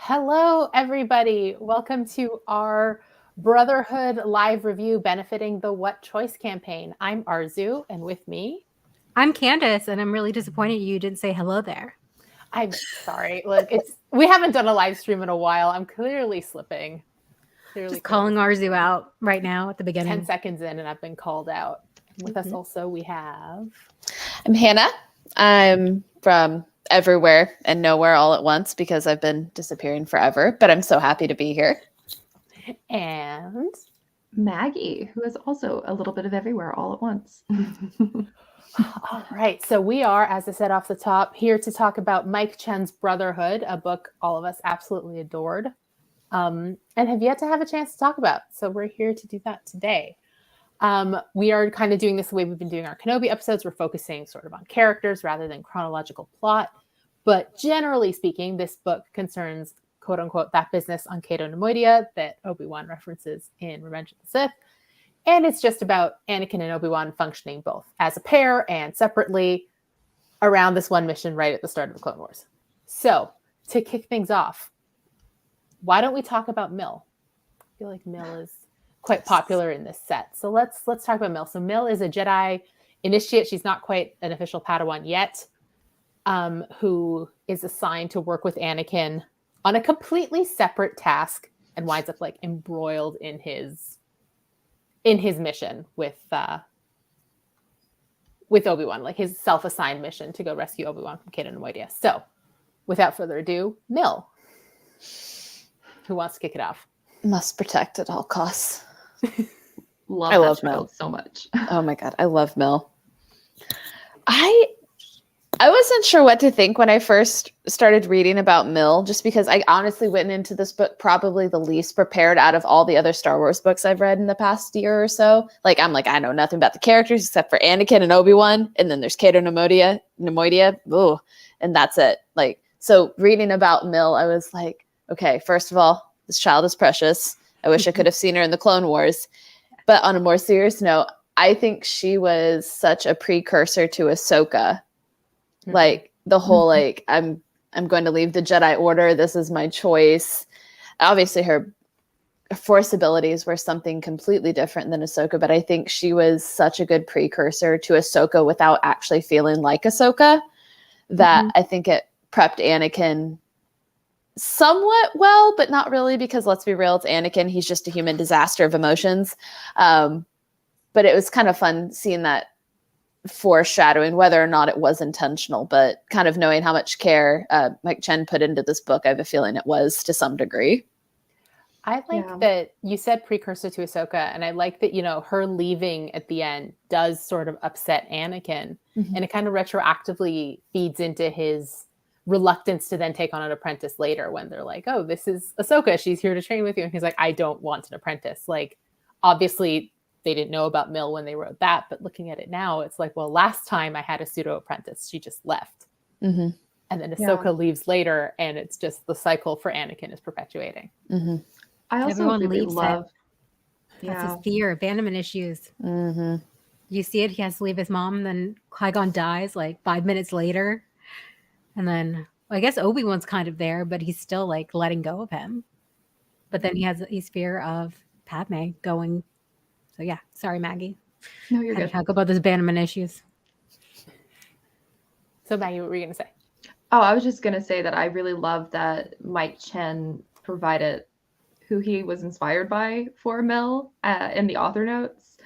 Hello, everybody. Welcome to our Brotherhood live review benefiting the What Choice campaign. I'm Arzu, and with me, I'm Candace, and I'm really disappointed you didn't say hello there. I'm sorry. Look, we haven't done a live stream in a while. I'm clearly slipping. Just calling Arzu out right now at the beginning. 10 seconds in, and I've been called out. With us also, we have... I'm Hannah. I'm from everywhere and nowhere all at once because I've been disappearing forever, but I'm so happy to be here. And Maggie, who is also a little bit of everywhere all at once. All right. So we are, as I said off the top, here to talk about Mike Chen's Brotherhood, a book all of us absolutely adored and have yet to have a chance to talk about. So we're here to do that today. We are kind of doing this the way we've been doing our Kenobi episodes. We're focusing sort of on characters rather than chronological plot. But generally speaking, this book concerns, quote unquote, that business on Cato Nemoidia that Obi-Wan references in Revenge of the Sith. And it's just about Anakin and Obi-Wan functioning both as a pair and separately around this one mission right at the start of the Clone Wars. So to kick things off, why don't we talk about Mill? I feel like Mill is quite popular in this set. So let's talk about Mill. So Mill is a Jedi initiate. She's not quite an official Padawan yet, who is assigned to work with Anakin on a completely separate task and winds up like embroiled in his mission with Obi-Wan, like his self-assigned mission to go rescue Obi-Wan from Cato Nemoidia. So without further ado, Mill. Who wants to kick it off? Must protect at all costs. I love Mill so much. Oh my God, I love Mill. I wasn't sure what to think when I first started reading about Mill, just because I honestly went into this book probably the least prepared out of all the other Star Wars books I've read in the past year or so. Like, I'm like, I know nothing about the characters except for Anakin and Obi-Wan, and then there's Cato Nemoidia, ooh, and that's it. Like, so reading about Mill, I was like, okay, first of all, this child is precious. I wish I could have seen her in the Clone Wars. But on a more serious note, I think she was such a precursor to Ahsoka. Like the whole, like, I'm going to leave the Jedi Order. This is my choice. Obviously, her Force abilities were something completely different than Ahsoka, but I think she was such a good precursor to Ahsoka without actually feeling like Ahsoka that I think it prepped Anakin somewhat well, but not really, because let's be real, it's Anakin. He's just a human disaster of emotions. But it was kind of fun seeing that foreshadowing, whether or not it was intentional, but kind of knowing how much care Mike Chen put into this book. I have a feeling it was to some degree. I like that you said precursor to Ahsoka, and I like that, her leaving at the end does sort of upset Anakin, and it kind of retroactively feeds into his reluctance to then take on an apprentice later when they're like, oh, this is Ahsoka, she's here to train with you. And he's like, I don't want an apprentice. Like, obviously they didn't know about Mill when they wrote that, but looking at it now, it's like, well, last time I had a pseudo apprentice, she just left. And then Ahsoka leaves later, and it's just the cycle for Anakin is perpetuating. I also Everyone really leaves love That's his fear, abandonment issues. You see it, he has to leave his mom, then Qui-Gon dies like 5 minutes later. And then I guess Obi-Wan's kind of there, but he's still like letting go of him. But then he's fear of Padme going. So yeah, sorry, Maggie. No, you're good. Talk about those abandonment issues. So Maggie, what were you going to say? Oh, I was just going to say that I really love that Mike Chen provided who he was inspired by for Mill in the author notes,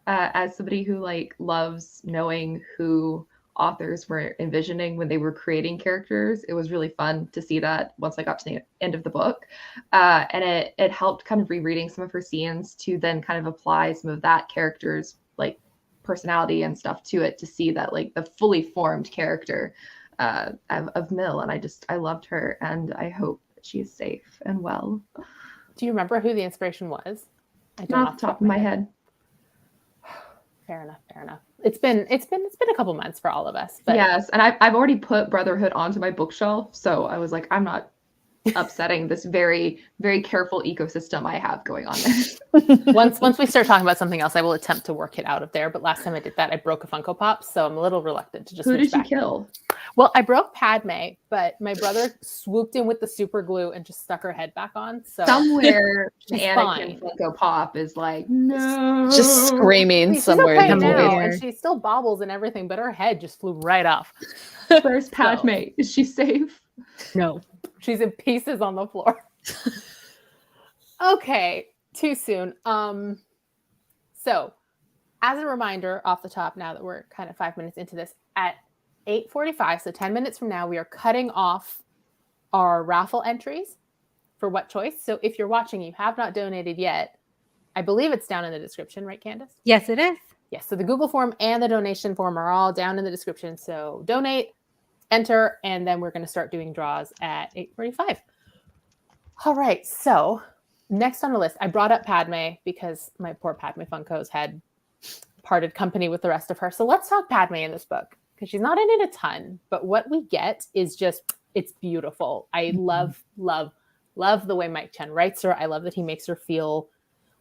as somebody who like loves knowing who authors were envisioning when they were creating characters. It was really fun to see that once I got to the end of the book. And it helped kind of rereading some of her scenes to then kind of apply some of that character's like personality and stuff to it, to see that like the fully formed character of Mill. And I loved her, and I hope she's safe and well. Do you remember who the inspiration was? I don't. Not off the top of my head. Fair enough. It's been a couple months for all of us. But yes, and I've already put Brotherhood onto my bookshelf, so I was like, I'm not upsetting this very, very careful ecosystem I have going on there. Once we start talking about something else, I will attempt to work it out of there. But last time I did that, I broke a Funko Pop, so I'm a little reluctant to just. Who did you back. kill? Well, I broke Padme, but my brother swooped in with the super glue and just stuck her head back on. So somewhere, she's Anakin fine. Funko Pop is like, no, Just screaming she's somewhere okay in the now, void. and she still bobbles and everything, but her head just flew right off. Where's Padme? Is she safe? No. She's in pieces on the floor. Okay, too soon. So, as a reminder, off the top, now that we're kind of 5 minutes into this, at 8:45, so 10 minutes from now, we are cutting off our raffle entries for What Choice. So, if you're watching, you have not donated yet. I believe it's down in the description, right, Candace? Yes, it is. Yes. So the Google form and the donation form are all down in the description. So donate, enter, and then we're going to start doing draws at 8:45. All right. So next on the list, I brought up Padme because my poor Padme Funkos had parted company with the rest of her. So let's talk Padme in this book because she's not in it a ton, but what we get is just, it's beautiful. I love the way Mike Chen writes her. I love that he makes her feel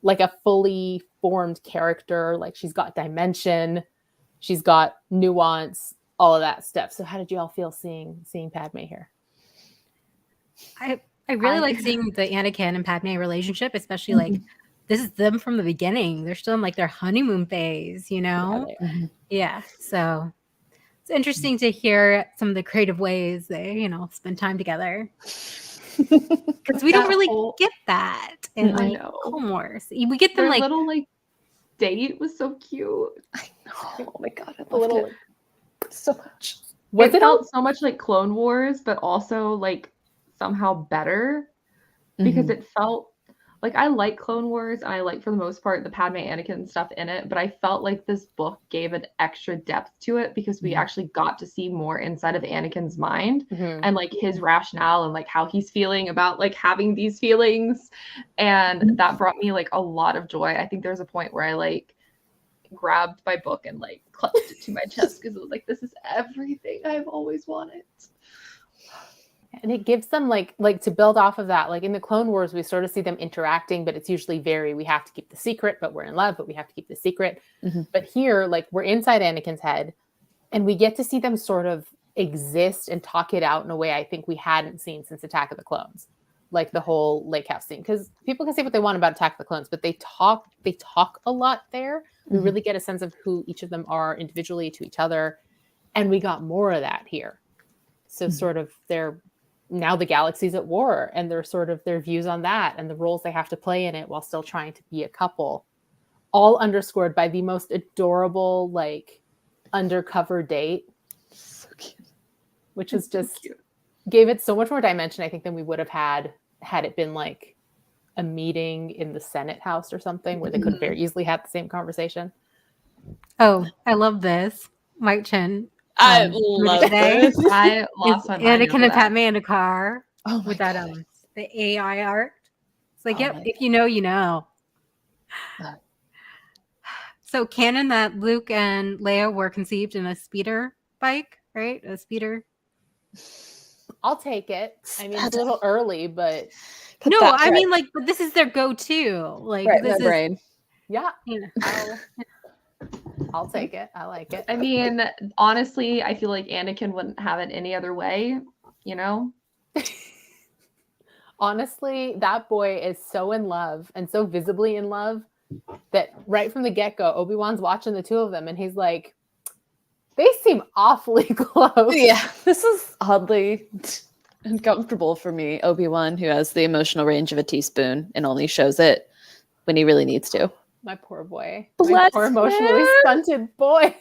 like a fully formed character. Like she's got dimension, she's got nuance, all of that stuff. So how did you all feel seeing Padme here? I really like seeing the Anakin and Padme relationship, especially like this is them from the beginning. They're still in like their honeymoon phase, you know? Yeah. So it's interesting to hear some of the creative ways they, you know, spend time together. Because we don't really get that in like Clone Wars. We get them Their like little like date was so cute. I know. Oh my god, I A loved little it so much. Was it felt so much like Clone Wars, but also like somehow better because it felt like I like Clone Wars and I like for the most part the Padme Anakin stuff in it, but I felt like this book gave an extra depth to it because we actually got to see more inside of Anakin's mind and like his rationale and like how he's feeling about like having these feelings, and that brought me like a lot of joy. I think there's a point where I like grabbed my book and like clutched it to my chest because it was like, this is everything I've always wanted. And it gives them like to build off of that. Like in the Clone Wars, we sort of see them interacting, but it's usually we have to keep the secret, but we're in love, but we have to keep the secret. But here, like we're inside Anakin's head and we get to see them sort of exist and talk it out in a way I think we hadn't seen since Attack of the Clones. Like the whole lake house scene. Because people can say what they want about Attack of the Clones, but they talk a lot there. We really get a sense of who each of them are individually to each other. And we got more of that here. So sort of now the galaxy's at war and they're sort of their views on that and the roles they have to play in it while still trying to be a couple, all underscored by the most adorable, like undercover date, So cute. which is just gave it so much more dimension, I think, than we would have had it been like a meeting in the Senate House or something where they could have very easily had the same conversation. Oh, I love this. Mike Chen. I love this. I lost my mind. Anakin and Padme in a car with God. that the AI art. It's like, Oh yep, my if you know, you know. So canon that Luke and Leia were conceived in a speeder bike, right? A speeder. I'll take it. I mean, it's a little early, but No, I mean like, but this is their go-to. Like right, this my brain. yeah, you know. I'll take it. I like it. I mean, honestly, I feel like Anakin wouldn't have it any other way, you know? Honestly, that boy is so in love and so visibly in love that right from the get-go, Obi-Wan's watching the two of them and he's like, they seem awfully close. Yeah, this is oddly uncomfortable for me. Obi-Wan, who has the emotional range of a teaspoon and only shows it when he really needs to. My poor boy. Bless My poor emotionally him. stunted boy.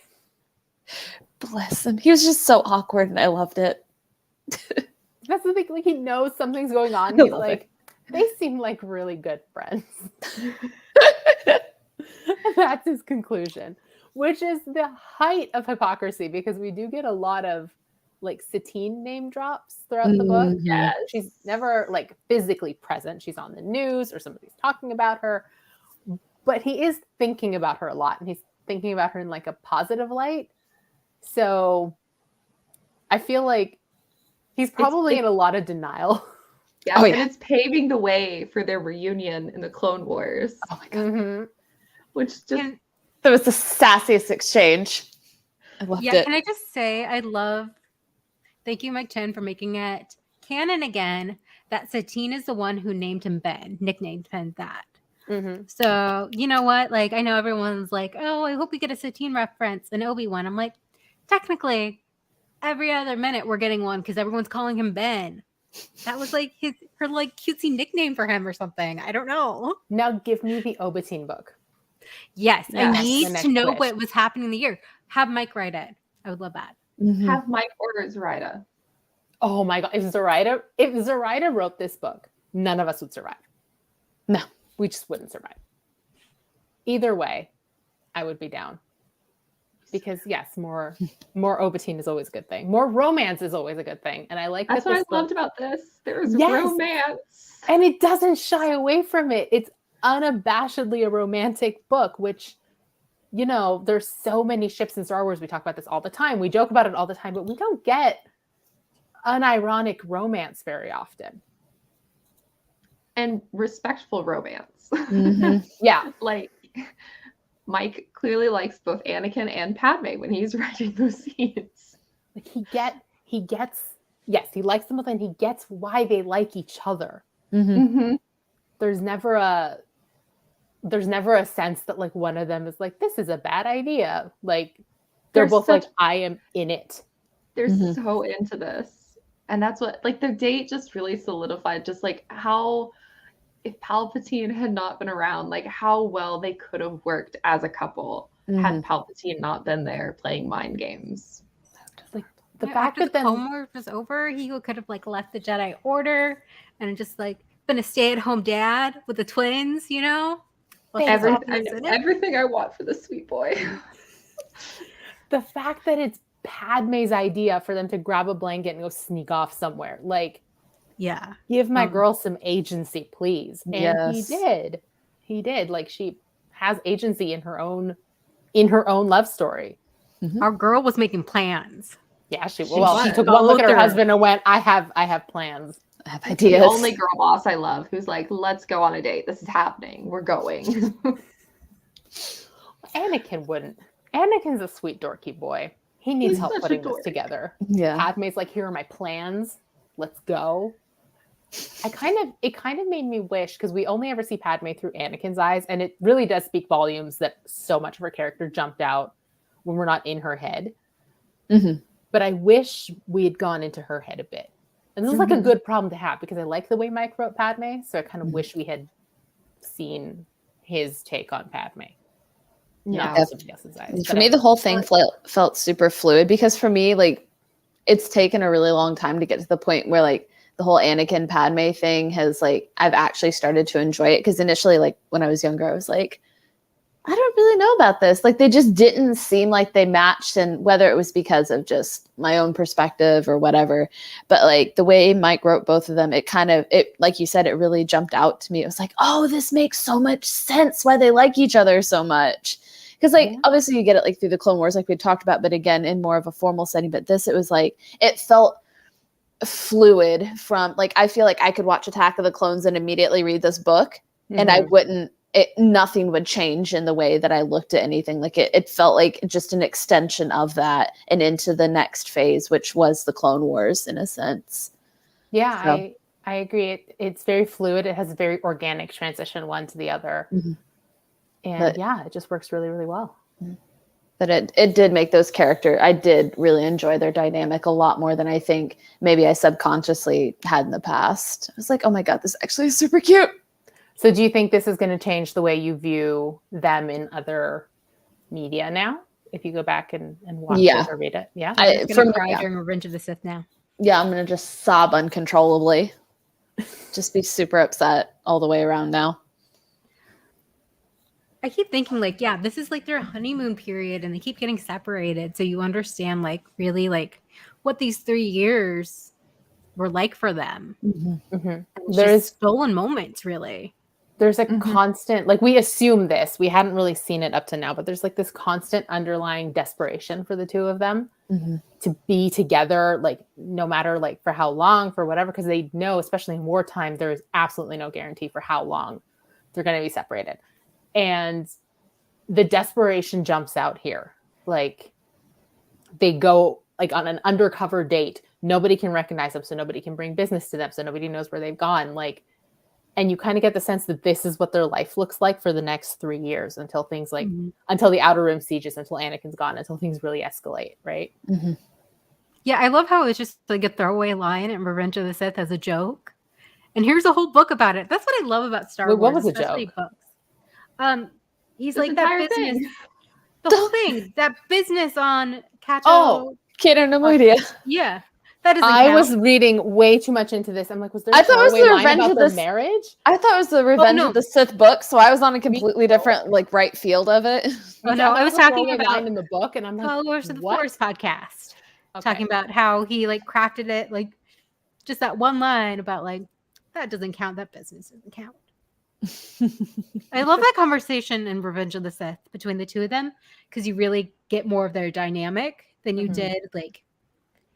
Bless him. He was just so awkward and I loved it. That's the thing. Like he knows something's going on. I He's love like, they seem like really good friends. That's his conclusion, which is the height of hypocrisy because we do get a lot of like Satine name drops throughout the book. Yeah. She's never like physically present. She's on the news or somebody's talking about her, but he is thinking about her a lot and he's thinking about her in like a positive light. So I feel like he's probably in a lot of denial. Yeah, Oh, and yeah. it's paving the way for their reunion in the Clone Wars, Oh my god. which just That was the sassiest exchange. I loved it. Can I just say thank you, Mike Chen, for making it canon again that Satine is the one who named him Ben, nicknamed Ben that. So, you know what? Like, I know everyone's like, oh, I hope we get a Satine reference in Obi-Wan. I'm like, technically, every other minute we're getting one because everyone's calling him Ben. That was like her like cutesy nickname for him or something. I don't know. Now give me the Obatine book. Yes, Yeah. I need next to know wish. what was happening in the year. Have Mike write it. I would love that. have Mike order Zoraida. Oh my god! If Zoraida wrote this book, none of us would survive. No. We just wouldn't survive. Either way, I would be down. Because yes, more Obatine is always a good thing. More romance is always a good thing, and I like That's that. what I loved about this. There was Yes. romance, and it doesn't shy away from it. It's unabashedly a romantic book, which, you know, there's so many ships in Star Wars. We talk about this all the time. We joke about it all the time, but we don't get unironic romance very often. and respectful romance. Yeah. Like, Mike clearly likes both Anakin and Padme when he's writing those scenes. Like he gets, yes, he likes them both, and he gets why they like each other. There's never a sense that like one of them is like, this is a bad idea. Like they're both like, I am in it. They're so into this. And that's what, like, their date just really solidified just like how, if Palpatine had not been around, like how well they could have worked as a couple had Palpatine not been there playing mind games. Like the fact that the Clone Wars was over, he could have like left the Jedi Order and just like been a stay-at-home dad with the twins, you know? Everything I want for the sweet boy. The fact that it's Padme's idea for them to grab a blanket and go sneak off somewhere, like, yeah, give my girl some agency, please. And yes. he did. Like, she has agency in her own love story. Our girl was making plans. Yeah, she took one look at her husband and went, I have plans. I have ideas. The only girl boss I love who's like, let's go on a date. This is happening. We're going. Anakin wouldn't. Anakin's a sweet dorky boy. He needs help putting this together. Yeah. Padme's like, here are my plans. Let's go. It kind of made me wish, because we only ever see Padme through Anakin's eyes, and it really does speak volumes that so much of her character jumped out when we're not in her head. But I wish we had gone into her head a bit. And this is like a good problem to have, because I like the way Mike wrote Padme, so I kind of wish we had seen his take on Padme. Yeah. Somebody else's eyes. For me, the whole thing felt super fluid, because for me, like, it's taken a really long time to get to the point where, like, the whole Anakin Padme thing has, like, I've actually started to enjoy it. Because initially, like, when I was younger, I was like, I don't really know about this. Like, they just didn't seem like they matched, and whether it was because of just my own perspective or whatever. But, like, the way Mike wrote both of them, it like you said, it really jumped out to me. It was like, oh, this makes so much sense why they like each other so much. Because, like, obviously you get it, like, through the Clone Wars, like we talked about, but again, in more of a formal setting. But this, it was like, it felt fluid from, like, I feel like I could watch Attack of the Clones and immediately read this book, and I wouldn't, nothing would change in the way that I looked at anything. Like, it felt like just an extension of that and into the next phase, which was the Clone Wars in a sense. Yeah, So. I agree. It's very fluid. It has a very organic transition one to the other. And it just works really, really well. But it did make those characters, I did really enjoy their dynamic a lot more than I think maybe I subconsciously had in the past. I was like, oh my God, this actually is super cute. So do you think this is going to change the way you view them in other media now? If you go back and watch it or read it? Yeah. I'm going to cry during Revenge of the Sith now. Yeah, I'm going to just sob uncontrollably. Just be super upset all the way around now. I keep thinking, like, yeah, this is like their honeymoon period and they keep getting separated. So you understand, like, really, like, what these 3 years were like for them. There's stolen moments, really. There's a constant, like, we assume this. We hadn't really seen it up to now, but there's like this constant underlying desperation for the two of them to be together, like no matter like for how long, for whatever, because they know, especially in wartime, there is absolutely no guarantee for how long they're going to be separated. And the desperation jumps out here. Like they go like on an undercover date. Nobody can recognize them, so nobody can bring business to them, so nobody knows where they've gone. Like, and you kind of get the sense that this is what their life looks like for the next 3 years until things like until the Outer Rim sieges, until Anakin's gone, until things really escalate, right? Mm-hmm. Yeah, I love how it's just like a throwaway line in Revenge of the Sith as a joke. And here's a whole book about it. That's what I love about Star Wars. What was the especially joke? Books. He's This like that entire business. thing. The whole thing, that business on Kato. Oh, kid, no idea. Yeah. That doesn't I count. was reading way too much into this. I'm like, was there? I thought it was the line Revenge about of their the marriage. I thought it was the Revenge no. of the Sith book, so I was on a completely different like right field of it. Oh no, I was talking about line in the book, and I'm like, Followers of the what? Force podcast. Okay. Talking about how he like crafted it, like just that one line about like that doesn't count, that business doesn't count. I love that conversation in Revenge of the Sith between the two of them because you really get more of their dynamic than you did like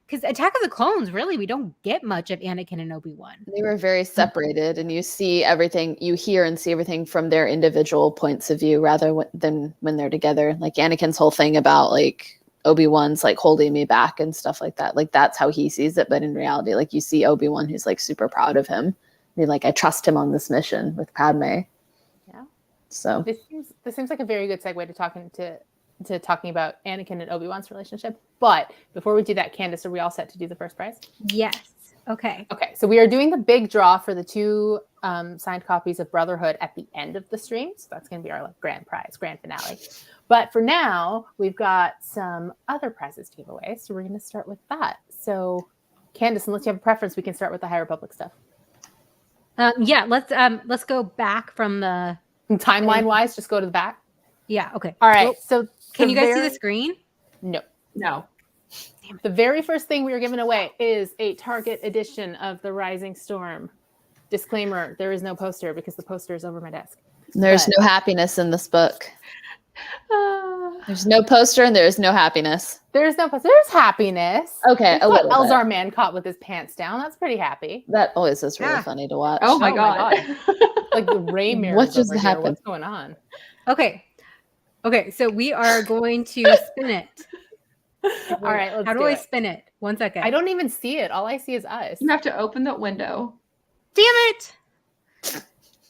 because Attack of the Clones, really, we don't get much of Anakin and Obi-Wan. They were very separated, and you see everything, you hear and see everything from their individual points of view rather than when they're together. Like Anakin's whole thing about like Obi-Wan's like holding me back and stuff like that. Like that's how he sees it. But in reality, like you see Obi-Wan who's like super proud of him. You're like, I trust him on this mission with Padme. Yeah. So this seems like a very good segue to talking about Anakin and Obi-Wan's relationship. But before we do that, Candace, are we all set to do the first prize? Yes. Okay. Okay. So we are doing the big draw for the 2 signed copies of Brotherhood at the end of the stream. So that's going to be our like grand prize, grand finale. But for now, we've got some other prizes to give away. So we're going to start with that. So Candace, unless you have a preference, we can start with the High Republic stuff. Yeah, let's go back from the Timeline wise, just go to the back. Yeah, okay. All right. Well, So can you guys see the screen? No. No. The very first thing we are giving away is a Target edition of The Rising Storm. Disclaimer, there is no poster because the poster is over my desk. there's no happiness in this book. There's no poster and there's no happiness. There's no poster. There's happiness. Okay, We've a got little bit. Elzar Man caught with his pants down. That's pretty happy. That always is really Yeah. funny to watch. Oh my Oh my god. Like the Ray mirrors What just over here. happened? What's going on? Okay. Okay, so we are going to spin it. All right, let's How do do I it. spin it? 1 second. I don't even see it. All I see is us. You have to open the window. Damn it.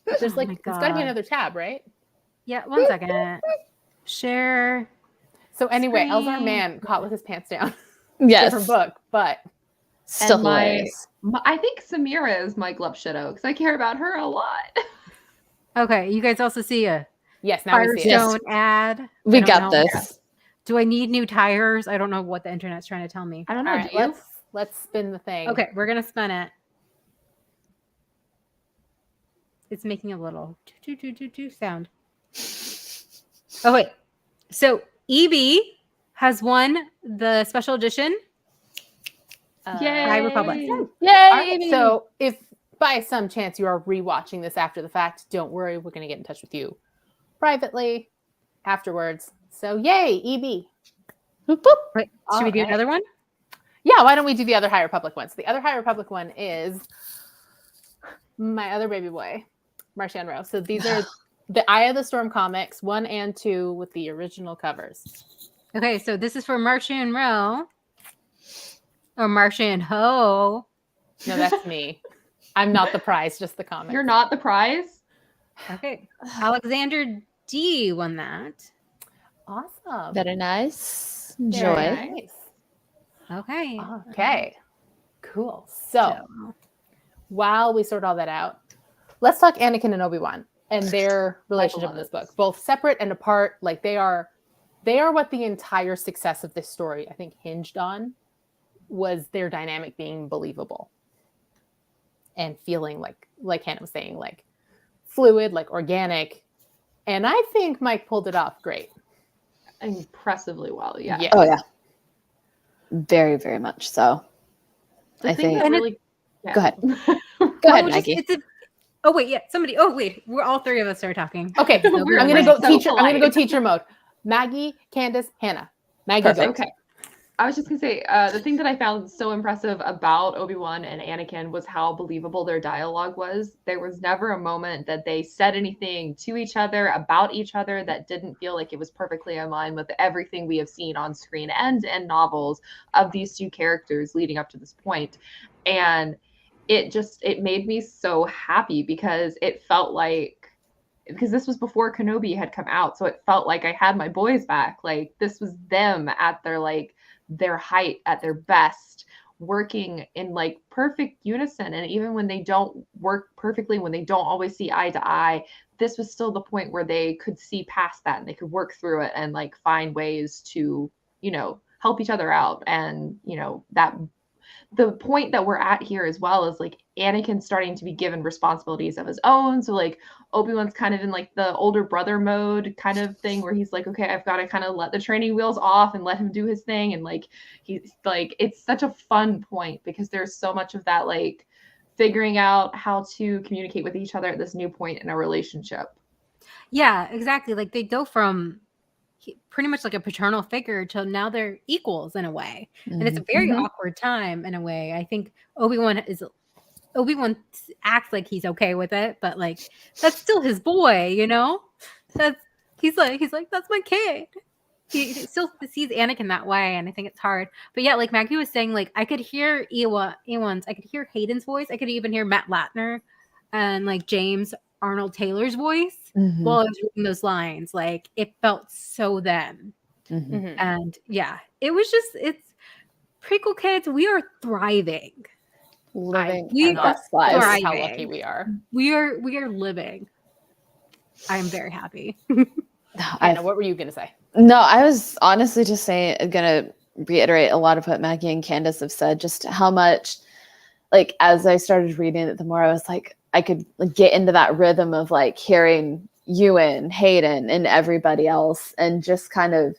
There's Oh like my it's got to be God. another tab, right? Yeah, 1 second. Share. So anyway, Elzar Screen. Man caught with his pants down. Yes. Different book, but Still And my- hilarious. I think Samira is my glove shadow because I care about her a lot. Okay, you guys also see a yes, now we see it. Firestone ad. We I don't got know. this. Do I need new tires? I don't know what the internet's trying to tell me. I don't know. All right, Do you? let's spin the thing. Okay, we're gonna spin it. It's making a little sound. Oh wait, so EB has won the special edition. Yay. High Republic. Yay! All right, so if by some chance you are rewatching this after the fact, don't worry, we're going to get in touch with you privately afterwards. So yay, EB. Boop, boop. Wait, should we do Alright. another one? Yeah, why don't we do the other High Republic one? So the other High Republic one is my other baby boy, Martian Rowe. So these are the Eye of the Storm comics, 1 and 2 with the original covers. Okay, so this is for Martian Rowe. Or Martian Ho. No, that's me. I'm not the prize, just the comic. You're not the prize. Okay. Alexander D won that. Awesome. Very nice. Very Enjoy. nice. Okay. Okay. Cool. So while we sort all that out, let's talk Anakin and Obi-Wan and their relationship in this book. Both separate and apart. Like they are what the entire success of this story, I think, hinged on, was their dynamic being believable and feeling like Hannah was saying, like fluid, like organic. And I think Mike pulled it off great. Impressively well. Yeah. Oh yeah. Very, very much so. The I thing think. that really. Yeah. Go ahead. Go ahead, Well, Maggie. oh wait, yeah. Somebody. Oh wait, we're all three of us are talking. Okay, I'm We're gonna go so teacher. I'm gonna go polite. teacher mode. Maggie, Candace, Hannah. Maggie, go. Perfect. Okay. I was just gonna say, the thing that I found so impressive about Obi-Wan and Anakin was how believable their dialogue was. There was never a moment that they said anything to each other about each other that didn't feel like it was perfectly in line with everything we have seen on screen and in novels of these two characters leading up to this point. And it made me so happy because it felt like, because this was before Kenobi had come out, so it felt like I had my boys back. Like this was them at their height, at their best, working in like perfect unison. And even when they don't work perfectly, when they don't always see eye to eye, this was still the point where they could see past that and they could work through it and like find ways to, help each other out. And, that the point that we're at here as well is like Anakin starting to be given responsibilities of his own. So like Obi-Wan's kind of in like the older brother mode kind of thing where he's like, okay, I've got to kind of let the training wheels off and let him do his thing. And like, he's like, it's such a fun point because there's so much of that, like figuring out how to communicate with each other at this new point in a relationship. Yeah, exactly. Like they go from pretty much like a paternal figure to now they're equals in a way. And it's a very awkward time in a way. I think Obi-Wan acts like he's okay with it, but like that's still his boy, That's he's like that's my kid. He still sees Anakin that way, and I think it's hard. But yeah, like Maggie was saying, like I could hear Ewan's, I could hear Hayden's voice, I could even hear Matt Latner and like James Arnold Taylor's voice while I was reading those lines. Like it felt so them. And yeah, it's prequel kids. We are thriving. Living we are thriving. How lucky we are. We are living. I am very happy. Anna, what were you gonna say? No, I was honestly just gonna reiterate a lot of what Maggie and Candace have said, just how much, like, as I started reading it, the more I was like, I could get into that rhythm of like hearing Ewan, Hayden, and everybody else, and just kind of,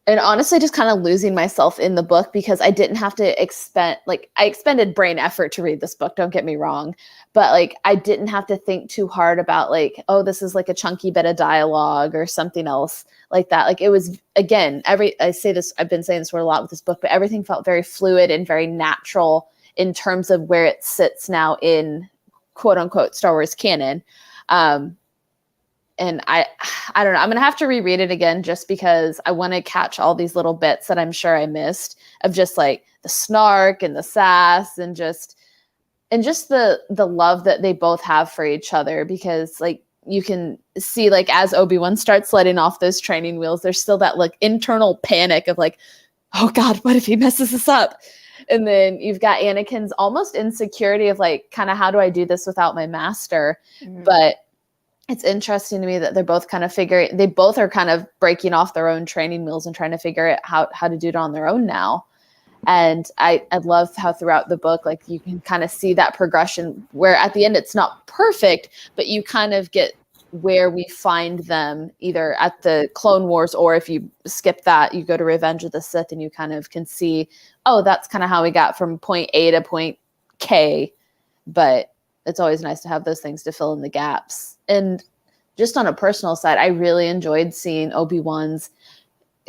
and honestly just kind of losing myself in the book because I didn't have to I expended brain effort to read this book, don't get me wrong, but like I didn't have to think too hard about like, oh, this is like a chunky bit of dialogue or something else like that. Like it was, again, I've been saying this word a lot with this book, but everything felt very fluid and very natural in terms of where it sits now in quote unquote Star Wars canon. And I don't know, I'm going to have to reread it again just because I want to catch all these little bits that I'm sure I missed of just like the snark and the sass and just the love that they both have for each other, because like you can see, like, as Obi-Wan starts letting off those training wheels, there's still that like internal panic of like, oh God, what if he messes this up? And then you've got Anakin's almost insecurity of like, kind of, how do I do this without my master? But it's interesting to me that they're both kind of they both are kind of breaking off their own training wheels and trying to figure out how to do it on their own now. And I love how throughout the book, like you can kind of see that progression where at the end it's not perfect, but you kind of get where we find them either at the Clone Wars, or if you skip that, you go to Revenge of the Sith and you kind of can see, oh, that's kind of how we got from point A to point K. But it's always nice to have those things to fill in the gaps. And just on a personal side, I really enjoyed seeing Obi-Wan's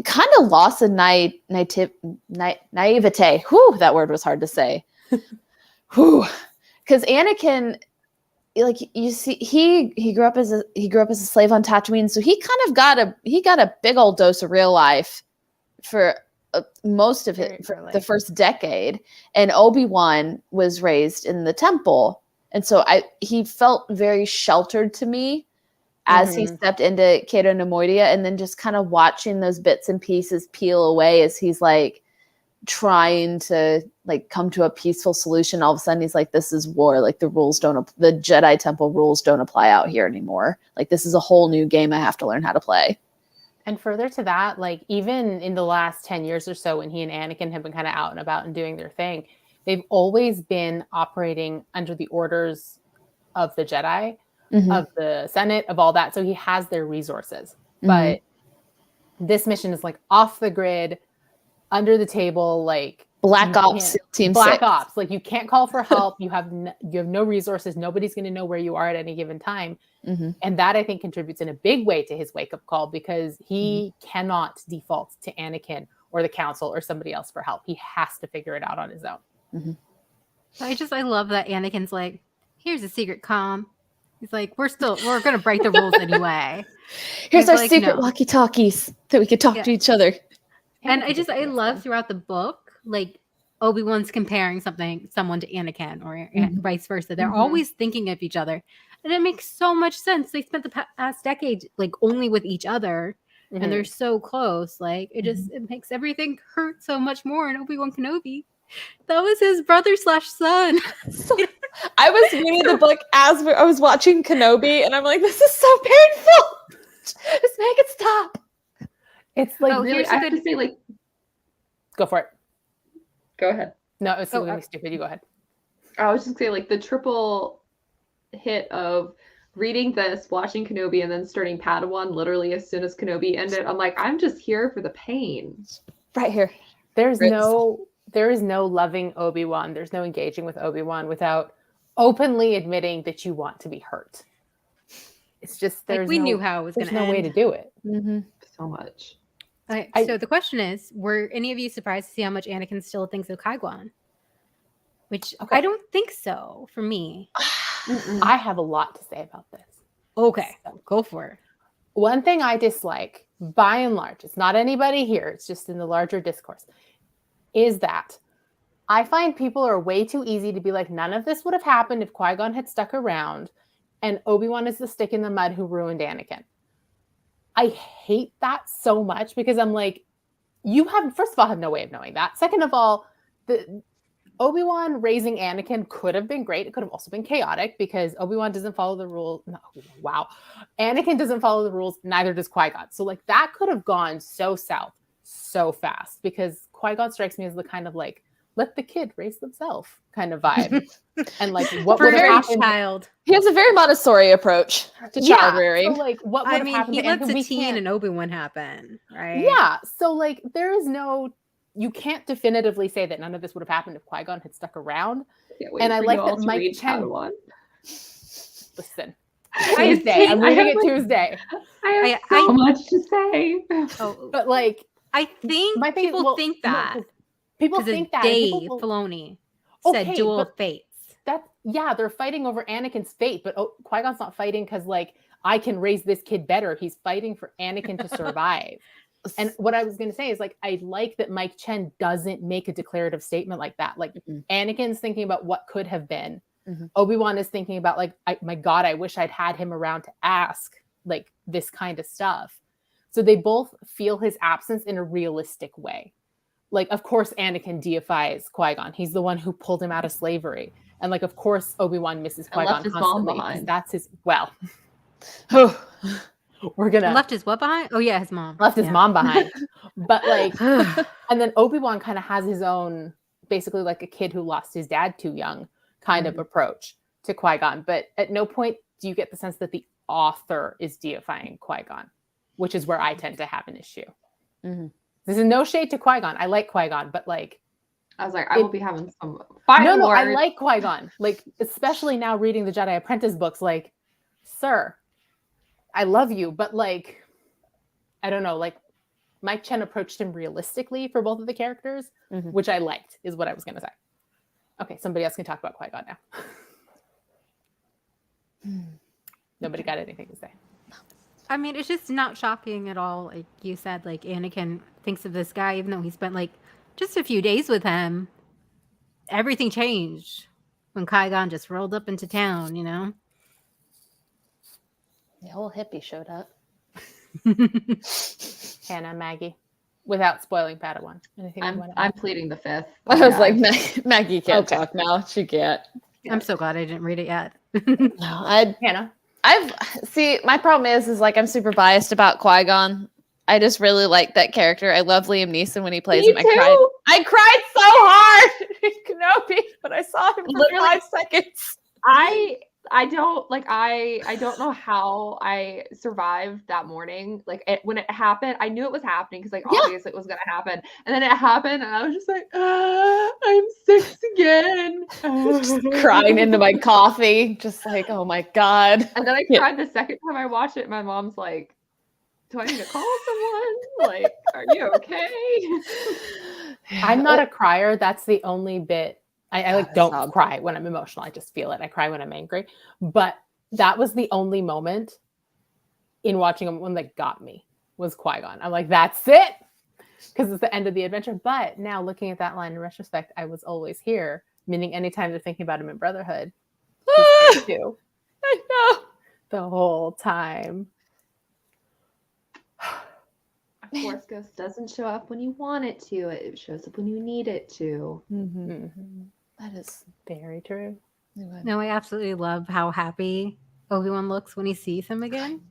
kind of loss of naivete. Whew, that word was hard to say. Whew. Because Anakin, like, you see, he grew up as a slave on Tatooine, so he kind of got a big old dose of real life for most of it, for the first decade. And Obi-Wan was raised in the temple. And so he felt very sheltered to me as he stepped into Cato Nemoidia, and then just kind of watching those bits and pieces peel away as he's like trying to like come to a peaceful solution. All of a sudden he's like, this is war. Like the Jedi Temple rules don't apply out here anymore. Like this is a whole new game I have to learn how to play. And further to that, like even in the last 10 years or so, when he and Anakin have been kind of out and about and doing their thing, they've always been operating under the orders of the Jedi, of the Senate, of all that. So he has their resources. But this mission is like off the grid, under the table, like Black Ops Team 6. Ops. Like you can't call for help. You have no resources. Nobody's going to know where you are at any given time. And that, I think, contributes in a big way to his wake-up call, because he cannot default to Anakin or the council or somebody else for help. He has to figure it out on his own. Mm-hmm. I love that Anakin's like, here's a secret comm. He's like, we're gonna break the rules anyway. Here's our like, secret no. walkie-talkies that we could talk to each other. And I love throughout the book, like Obi-Wan's comparing someone to Anakin or vice versa. They're always thinking of each other. And it makes so much sense. They spent the past decade like only with each other and they're so close. Like it makes everything hurt so much more in Obi-Wan Kenobi. That was his brother / son. So, I was reading the book as I was watching Kenobi, and I'm like, this is so painful. Just make it stop. It's like really, I have to say, like, go for it. Go ahead. No, it's going to be stupid. You go ahead. I was just saying, like, the triple hit of reading this, watching Kenobi, and then starting Padawan literally as soon as Kenobi ended. I'm like, I'm just here for the pain. Right here. There is no loving Obi-Wan. There's no engaging with Obi-Wan without openly admitting that you want to be hurt. It's just we knew how it was going to end. There's no way to do it. So much. Okay, so the question is, were any of you surprised to see how much Anakin still thinks of Qui-Gon? Which I don't think so, for me. I have a lot to say about this. Okay, go for it. One thing I dislike, by and large, it's not anybody here, it's just in the larger discourse, is that I find people are way too easy to be like, none of this would have happened if Qui-Gon had stuck around, and Obi-Wan is the stick in the mud who ruined Anakin. I hate that so much because I'm like, first of all, have no way of knowing that. Second of all, the Obi-Wan raising Anakin could have been great. It could have also been chaotic because Obi-Wan doesn't follow the rules. Wow. Anakin doesn't follow the rules. Neither does Qui-Gon. So like that could have gone so south so fast because Qui-Gon strikes me as the kind of like, let the kid raise themselves kind of vibe. And like what would have happened? Child. He has a very Montessori approach to child rearing. So like what would have happened? He lets a teen and Obi-Wan happen, right? Yeah. So like you can't definitively say that none of this would have happened if Qui-Gon had stuck around. And I like that Mike Chen. Listen, Tuesday. I'm reading it Tuesday. I have so much to say. But like, I think people think that. People think that. Dave Filoni said duel of fates. They're fighting over Anakin's fate, but Qui-Gon's not fighting because like I can raise this kid better. He's fighting for Anakin to survive. And what I was going to say is like I like that Mike Chen doesn't make a declarative statement like that. Like Anakin's thinking about what could have been. Obi-Wan is thinking about like, my God, I wish I'd had him around to ask like this kind of stuff. So they both feel his absence in a realistic way. Like, of course, Anakin deifies Qui-Gon. He's the one who pulled him out of slavery. And like, of course, Obi-Wan misses Qui-Gon constantly. That's his, we're gonna left his what behind? Oh yeah, his mom. Left his mom behind. But like, and then Obi-Wan kind of has his own, basically like a kid who lost his dad too young kind of approach to Qui-Gon. But at no point do you get the sense that the author is deifying Qui-Gon, which is where I tend to have an issue. This is no shade to Qui-Gon. I like Qui-Gon, but like, I was like, I will be having some fire. No, I like Qui-Gon. Like, especially now reading the Jedi Apprentice books, like, sir, I love you, but like, I don't know, like Mike Chen approached him realistically for both of the characters, which I liked, is what I was going to say. Okay, somebody else can talk about Qui-Gon now. Nobody got anything to say. I mean, it's just not shocking at all. Like you said, like Anakin thinks of this guy, even though he spent like just a few days with him. Everything changed when Qui-Gon just rolled up into town, you know? The whole hippie showed up. Hannah, Maggie, without spoiling Padawan. I'm pleading the fifth. I was like, Maggie can't talk now. She can't. I'm so glad I didn't read it yet. Hannah. My problem is like I'm super biased about Qui-Gon. I just really like that character. I love Liam Neeson when he plays him. I cried so hard in Kenobi when I saw him for 5 seconds. I don't know how I survived that morning. Like when it happened, I knew it was happening because like obviously it was gonna happen. And then it happened, and I was just like, I'm 6 again. Just crying into my coffee, just like, oh my God. And then I cried the second time I watched it. My mom's like, do I need to call someone? Like, are you okay? I'm not a crier. That's the only bit. I like don't sob. cry when I'm emotional. I just feel it. I cry when I'm angry. But that was the only moment in watching him when that got me was Qui-Gon. I'm like, that's it. Because it's the end of the adventure. But now looking at that line in retrospect, I was always here, meaning anytime they're thinking about him in Brotherhood, he's here too. I know. The whole time. A Force Ghost doesn't show up when you want it to. It shows up when you need it to. Mm-hmm. That is Very true. No, I absolutely love how happy Obi-Wan looks when he sees him again.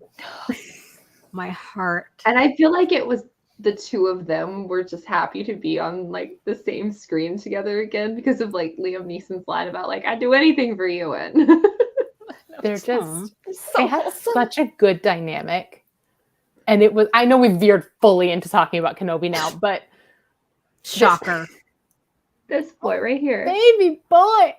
My heart. And I feel like it was the two of them were just happy to be on like the same screen together again because of like Liam Neeson's line about like I'd do anything for you and They're just so they had wholesome. such a good dynamic. And it was I know we've veered fully into talking about Kenobi now, but Shocker. this boy right here. baby boy.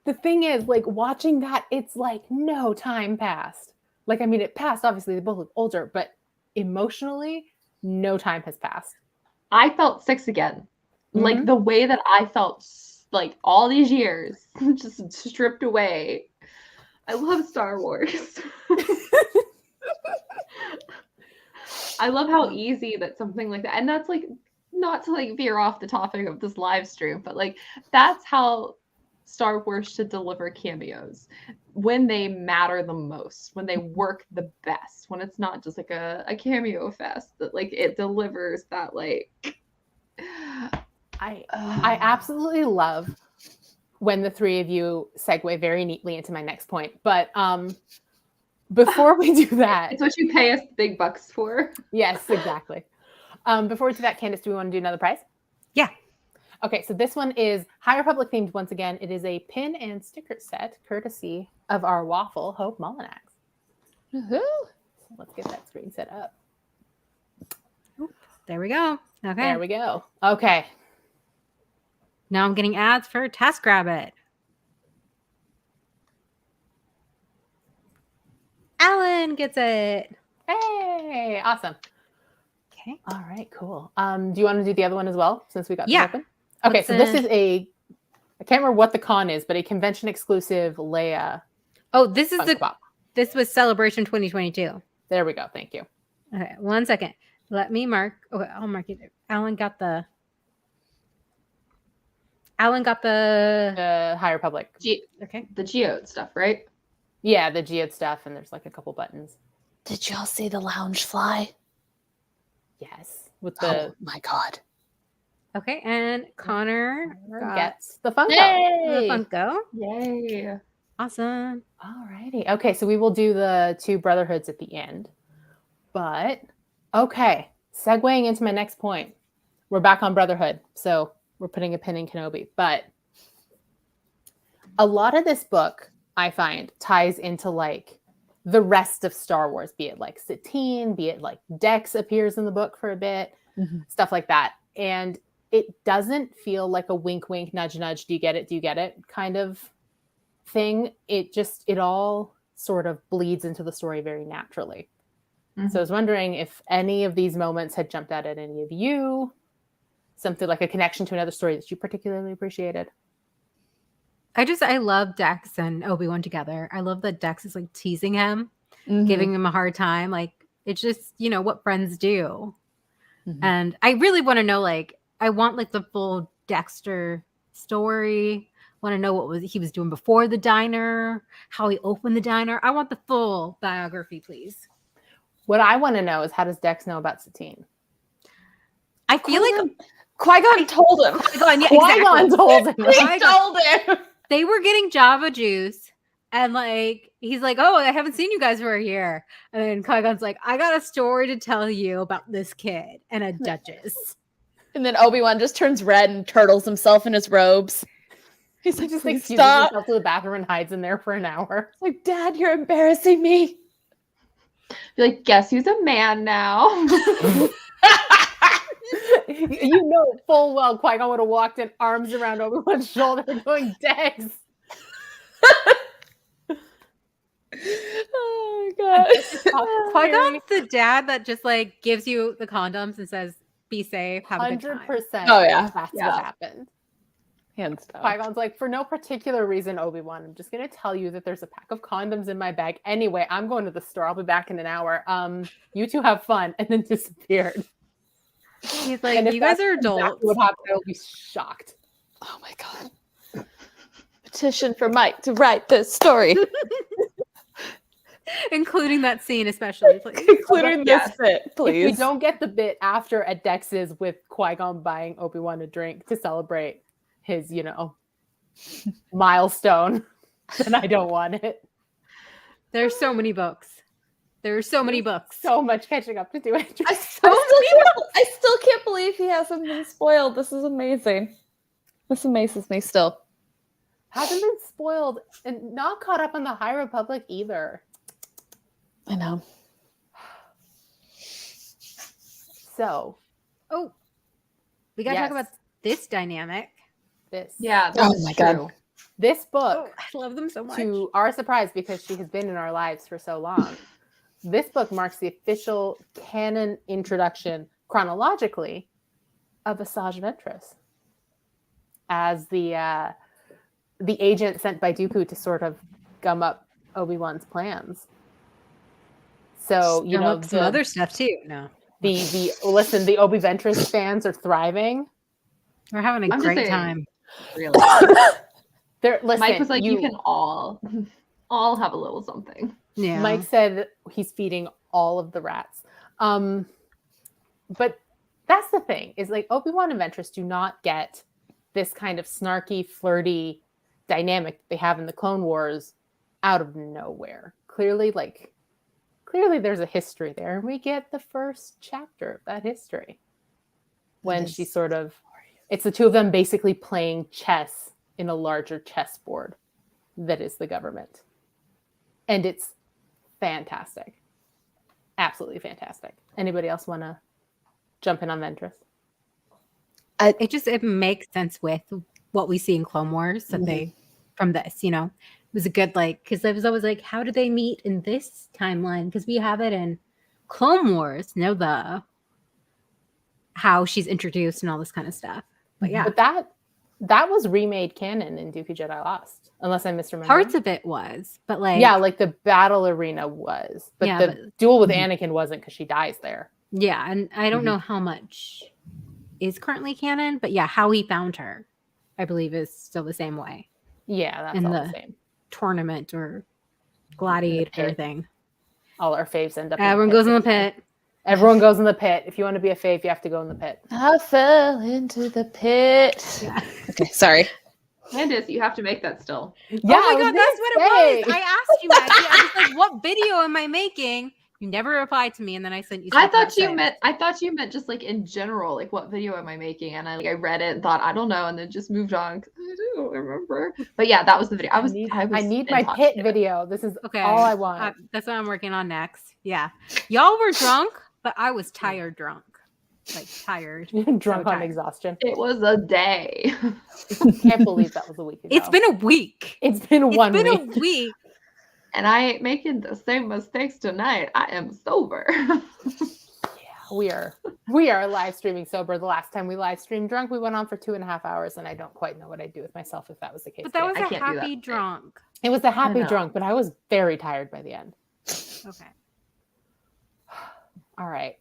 The thing is, like watching that, it's like no time passed. Like, I mean, it passed, obviously, they both look older, but emotionally, no time has passed. I felt 6 again. Like the way that I felt like all these years just stripped away. I love Star Wars. I love how easy that something like that, and that's like not to like veer off the topic of this live stream, but like that's how Star Wars should deliver cameos when they matter the most, when they work the best, when it's not just like a cameo fest, that like it delivers that like I absolutely love when the three of you segue very neatly into my next point. But before we do that, it's what you pay us big bucks for. yes, exactly. Before we do that, Candace, do we want to do another prize? Yeah. Okay, so this one is High Republic themed once again. It is a pin and sticker set courtesy of our waffle, Hope Mullinax. Woohoo. So let's get that screen set up. There we go. Okay. There we go. Okay. Now I'm getting ads for TaskRabbit. Alan gets it. Hey, awesome. Okay. All right, cool. Do you want to do the other one as well, since we got this Yeah. open? Okay, What's so this is I can't remember what the con is, but a convention exclusive Leia. Oh, this is Funko Pop. this was Celebration 2022. There we go. Thank you. Okay, 1 second. Let me mark. Okay, I'll mark it. Alan got the High Republic. okay. The Geode stuff, right? Yeah, the Geode stuff, and there's like a couple buttons. Did y'all see the lounge fly? Yes, with the Oh my god. Okay, and Connor gets the Funko. the Yay! Funko. Yay. Awesome. Alrighty. Okay, so we will do the two Brotherhoods at the end. But okay, segueing into my next point. We're back on Brotherhood, so we're putting a pin in Kenobi. But a lot of this book, I find, ties into like the rest of Star Wars, be it like Satine, be it like Dex appears in the book for a bit, stuff like that. And it doesn't feel like a wink, wink, nudge, nudge, do you get it kind of thing. It all sort of bleeds into the story very naturally. So I was wondering if any of these moments had jumped out at any of you, something like a connection to another story that you particularly appreciated. I love Dex and Obi-Wan together. I love that Dex is like teasing him, giving him a hard time. Like it's just, what friends do. And I really want to know, like, I want like the full Dexter story. Want to know what he was doing before the diner, how he opened the diner. I want the full biography, please. What I want to know is, how does Dex know about Satine? I feel like Qui-Gon told him. Qui-Gon, yeah, Qui-Gon exactly. told him. He told him. They were getting Java juice, and like he's like, "Oh, I haven't seen you guys for a year." And then Qui-Gon's like, "I got a story to tell you about this kid and a duchess." And then Obi-Wan just turns red and turtles himself in his robes. He's like, just like, Excuses stop. himself to the bathroom and hides in there for an hour. It's like, Dad, you're embarrassing me. Be like, guess who's a man now? You know full well Qui-Gon would have walked in, arms around Obi-Wan's shoulder, going, Dex. Oh my god. Qui-Gon's the dad that just like gives you the condoms and says, "Be safe, have a good time." 100%. Oh, yeah. That's Yeah. what happened. Hands down. Qui-Gon's like, for no particular reason, Obi-Wan, I'm just going to tell you that there's a pack of condoms in my bag. Anyway, I'm going to the store. I'll be back in an hour. You two have fun. And then disappeared. He's like, And if "You guys that's are exactly adults." what happened, I'll be shocked. Oh my god. Petition for Mike to write this story. Including that scene, especially, please. Including Yes. this bit, If we please. don't get the bit after at Dex's with Qui-Gon buying Obi-Wan a drink to celebrate his, milestone, then I don't want it. There's so many books. There's so many books. So much catching up to do. I still can't believe he hasn't been spoiled. This is amazing. This amazes me still. Hasn't been spoiled and not caught up on the High Republic either. I know. So Oh, we gotta talk Yes. about this dynamic. this Yeah. Oh that's my God. true. this book, Oh, I love them so much. to our surprise, because she has been in our lives for so long, this book marks the official canon introduction chronologically of Asajj Ventress as the agent sent by Dooku to sort of gum up Obi-Wan's plans. So Gum up some other stuff too. No, the Obi Ventress fans are thriving. we're having a I'm just great saying. time. Really. Listen, Mike was like, you can all have a little something. Yeah, Mike said he's feeding all of the rats. But that's the thing, is like Obi-Wan and Ventress do not get this kind of snarky, flirty dynamic that they have in the Clone Wars out of nowhere. Clearly there's a history there, and we get the first chapter of that history. When she sort of, it's the two of them basically playing chess in a larger chessboard that is the government. And it's fantastic. Absolutely fantastic. Anybody else want to jump in on Ventress? it makes sense with what we see in Clone Wars that they from this. It was a good because I was always like, how do they meet in this timeline? Because we have it in Clone Wars, how she's introduced and all this kind of stuff. But yeah, But that was remade canon in Dooku Jedi Lost, unless I misremember. parts of it was, but the battle arena was, but Yeah, the duel with Anakin wasn't, because she dies there. yeah, and I don't know how much is currently canon, but yeah, how he found her, I believe, is still the same way. Yeah, that's In all the the same. Tournament or gladiator pit. thing. All our faves end up. Everyone goes in the pit. Everyone goes in the pit. If you want to be a fave, you have to go in the pit. I fell into the pit. Yeah. Okay, sorry. Candace, you have to make that still. Yeah, Oh my god, that's what it was. I asked you, Maggie. I was like, "What video am I making?" You never replied to me, and then I sent you. I something thought that you said- meant just like in general, like what video am I making? And I read it and thought, I don't know, and then just moved on. 'Cause I don't remember. But yeah, that was the video. I need my pit video. This is Okay, all I want. That's what I'm working on next. Yeah, y'all were drunk, but I was tired, drunk, like tired. Drunk so on tired. exhaustion. It was a day. Can't believe that was a week ago. It's been a week. It's been one It's week. been a week. And I ain't making the same mistakes tonight. I am sober. We are live streaming sober. The last time we live streamed drunk, we went on for 2.5 hours, and I don't quite know what I'd do with myself if that was the case. But that was I a can't do that. happy drunk. It was a happy know. drunk, but I was very tired by the end. Okay. All right.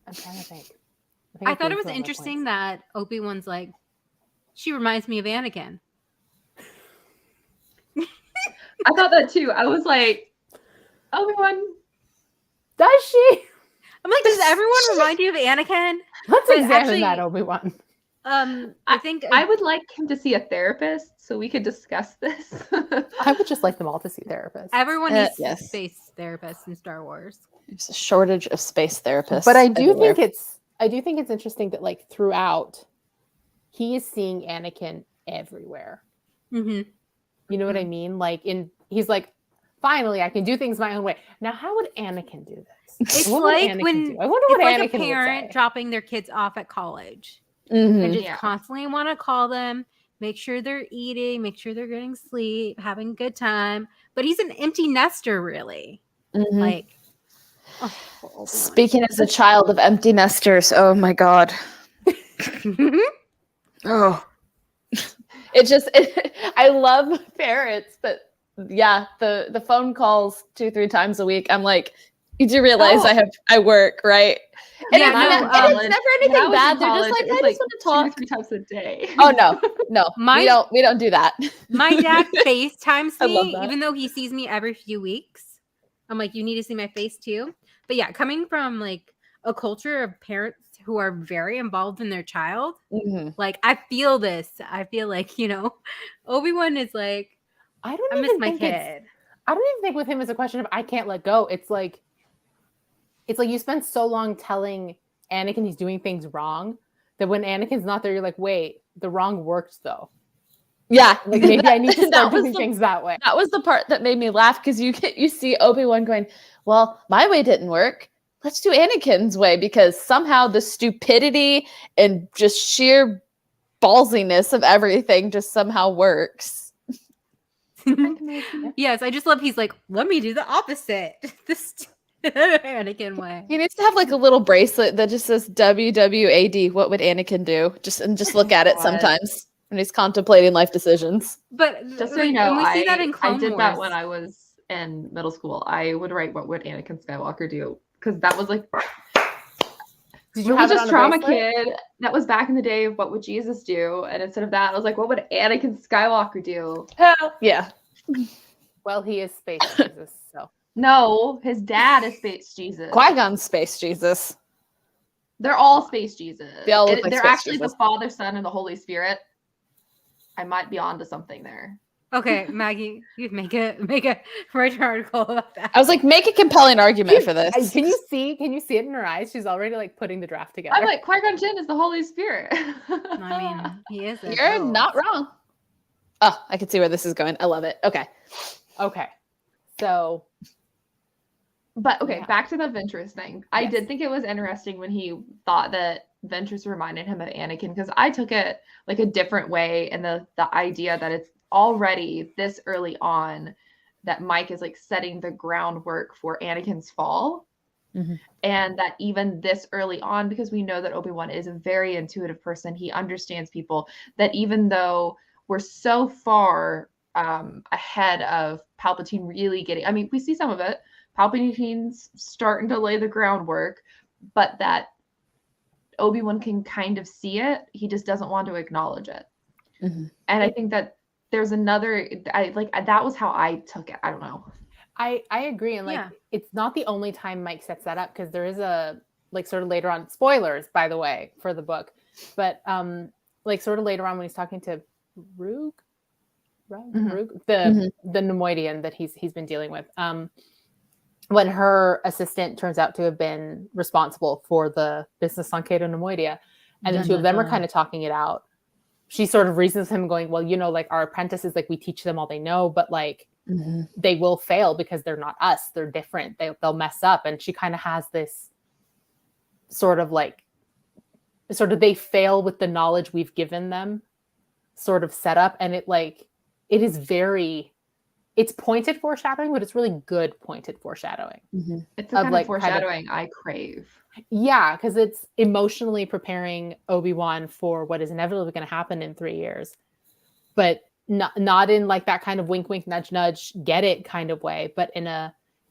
I'm trying to think. I thought it was interesting that Obi-Wan's like, she reminds me of Anakin. I thought that too. I was like, Obi-Wan. Does she? I'm like, does everyone remind you of Anakin? Let's But examine actually- that, Obi-Wan. I think I would like him to see a therapist so we could discuss this. I would just like them all to see therapists. everyone needs yes. space therapists in Star Wars. There's a shortage of space therapists. But I do everywhere. think it's interesting that like throughout, he is seeing Anakin everywhere. Mm-hmm. You know what I mean? Like he's like, finally, I can do things my own way. Now, how would Anakin do this? It's What would like Anakin when do? I wonder it's what like Anakin a parent would say. dropping their kids off at college Mhm. and just Yeah. constantly want to call them, make sure they're eating, make sure they're getting sleep, having a good time. But he's an empty nester, really. Mhm. Like, oh, Obi-Wan. Speaking as a child of empty nesters, oh my god. Oh. I love parents, but yeah, the phone calls 2-3 times a week. I'm like, you do realize I work, right? And, Yeah, it's no, never When I anything was bad. in They're college, just like, it was I just want to talk. 2 to 3 times a day. Oh no, My- we don't do that. My dad FaceTimes I love me, that. even though he sees me every few weeks. I'm like, you need to see my face too. But yeah, coming from like a culture of parents who are very involved in their child, Mhm. like I feel this. I feel like, Obi-Wan is like, I don't I miss even my think it's. kid. I don't even think with him it's a question of I can't let go. It's like you spend so long telling Anakin he's doing things wrong that when Anakin's not there, you're like, wait, the wrong worked though. Yeah, Like maybe I need to that start was doing things that way. That was the part that made me laugh because you see Obi-Wan going, well, my way didn't work. Let's do Anakin's way because somehow the stupidity and just sheer ballsiness of everything just somehow works. Yes, I just love he's like, let me do the opposite. This Anakin way. He needs to have like a little bracelet that just says WWAD. What would Anakin do? Just look at it God. sometimes when he's contemplating life decisions. But Just so like, you know, and we see that in I Clone did that Wars. when I was in middle school. I would write what would Anakin Skywalker do because that was like Did you have it religious on a trauma bracelet? kid. That was back in the day of what would Jesus do, and instead of that, I was like, what would Anakin Skywalker do? Hell yeah. Well, he is space Jesus, so No, his dad is Space Jesus. Qui-Gon's Space Jesus. They're all Space Jesus. They all look like They're Space actually Jesus. the Father, Son, and the Holy Spirit. I might be onto something there. Okay, Maggie, you make a write an article about that. I was like, make a compelling argument for this. Can you see it in her eyes? She's already like putting the draft together. I'm like, Qui-Gon Jinn is the Holy Spirit. I mean, he is. You're not wrong. Oh, I can see where this is going. I love it. Okay. Okay. So But okay, Yeah. back to the Ventress thing. I Yes. did think it was interesting when he thought that Ventress reminded him of Anakin because I took it like a different way, and the idea that it's already this early on that Mike is like setting the groundwork for Anakin's fall. Mhm. And that even this early on, because we know that Obi-Wan is a very intuitive person, he understands people, that even though we're so far ahead of Palpatine really getting, I mean, we see some of it, Palpatine's starting to lay the groundwork, but that Obi-Wan can kind of see it. He just doesn't want to acknowledge it. Mhm. And I think that there's another, that was how I took it. I don't know. I agree, and like Yeah. it's not the only time Mike sets that up because there is a like sort of later on spoilers by the way for the book, but like sort of later on when he's talking to Roog, the Nemoidian that he's been dealing with, when her assistant turns out to have been responsible for the business on Cato Nemoidia, and the two of them are kind of talking it out. She sort of reasons him going, well, like our apprentices, like we teach them all they know, but like they will fail because they're not us. They're different. They'll mess up. And she kind of has this sort of they fail with the knowledge we've given them sort of setup. And it it's pointed foreshadowing, but it's really good pointed foreshadowing. It's the kind of foreshadowing I crave. Yeah, because it's emotionally preparing Obi-Wan for what is inevitably going to happen in 3 years, but not in like that kind of wink, wink, nudge, nudge, get it kind of way, but in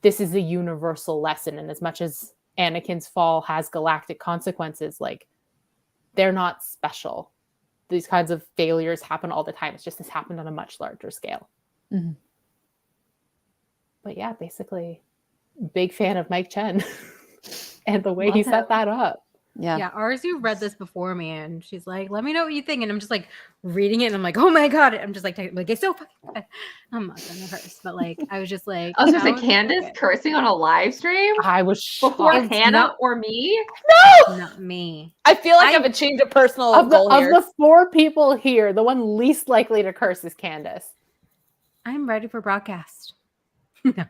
this is a universal lesson. And as much as Anakin's fall has galactic consequences, like they're not special. These kinds of failures happen all the time. It's just this happened on a much larger scale. Mhm. But yeah, basically, big fan of Mike Chen and the way he set that up. Yeah, Arzu read this before me, and she's like, "Let me know what you think." And I'm just like reading it, and I'm like, "Oh my god!" I'm just like, "It's so fucking good." I'm not gonna curse, but like, I was just like, I was gonna say, Candace cursing on a live stream I was before shocked. Hannah or me. not me. I feel like I've achieved a personal goal here. Of the 4 people here, the one least likely to curse is Candace. I'm ready for broadcast. No.